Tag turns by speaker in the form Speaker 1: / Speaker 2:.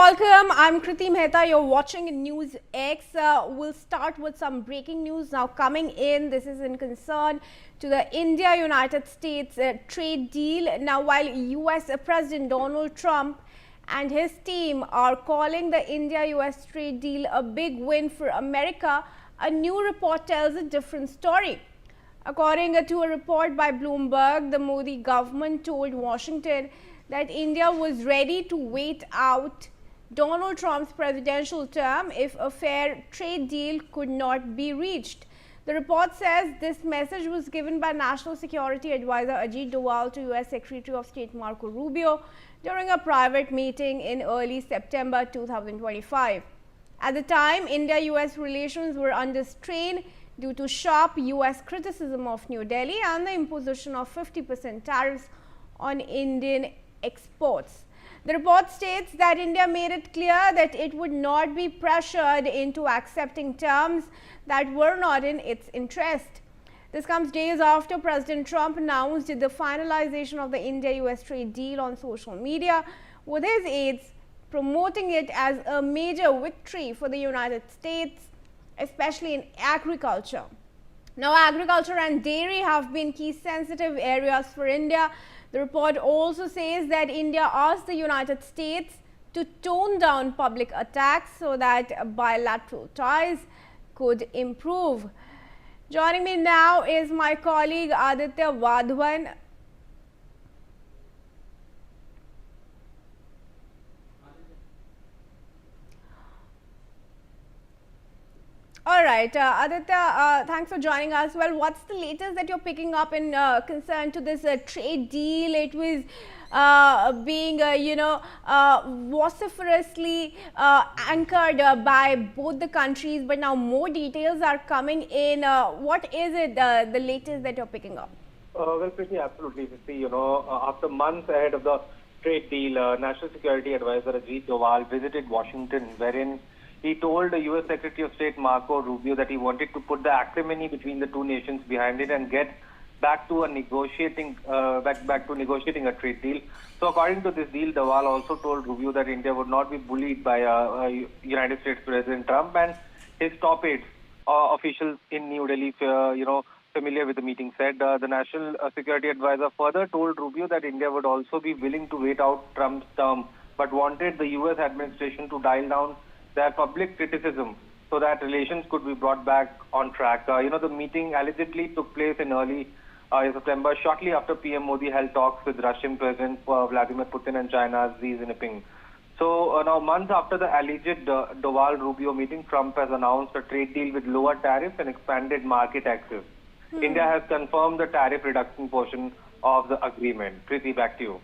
Speaker 1: welcome. I'm Kriti Mehta. You're watching NewsX. We'll start with some breaking news now coming in. This is in concern to the India-United States trade deal. Now, while US President Donald Trump and his team are calling the India-US trade deal a big win for America, a new report tells a different story. According to a report by Bloomberg, the Modi government told Washington that India was ready to wait out Donald Trump's presidential term if a fair trade deal could not be reached. The report says this message was given by National Security Advisor Ajit Doval to US Secretary of State Marco Rubio during a private meeting in early September 2025. At the time, India-US relations were under strain due to sharp US criticism of New Delhi and the imposition of 50% tariffs on Indian exports. The report states that India made it clear that it would not be pressured into accepting terms that were not in its interest. This comes days after President Trump announced the finalization of the India-US trade deal on social media, with his aides promoting it as a major victory for the United States, especially in agriculture. Now, agriculture and dairy have been key sensitive areas for India. The report also says that India asked the United States to tone down public attacks so that bilateral ties could improve. Joining me now is my colleague Aditya Vadhavan. All right, Aditya, thanks for joining us. Well, what's the latest that you're picking up in concern to this trade deal? It was being, vociferously anchored by both the countries, but now more details are coming in. What is it, the latest that you're picking up?
Speaker 2: Well, Kriti, absolutely. After months ahead of the trade deal, National Security Advisor Ajit Doval visited Washington, wherein he told the U.S. Secretary of State Marco Rubio that he wanted to put the acrimony between the two nations behind it and get back to negotiating a trade deal. So, according to this deal, Doval also told Rubio that India would not be bullied by United States President Trump, and his top aides, officials in New Delhi, familiar with the meeting, said the National Security Advisor further told Rubio that India would also be willing to wait out Trump's term, but wanted the U.S. administration to dial down their public criticism so that relations could be brought back on track. The meeting allegedly took place in early September, shortly after PM Modi held talks with Russian President Vladimir Putin and China's Xi Jinping. So now, months after the alleged Doval-Rubio meeting, Trump has announced a trade deal with lower tariffs and expanded market access. India has confirmed the tariff reduction portion of the agreement. Kriti, back to you.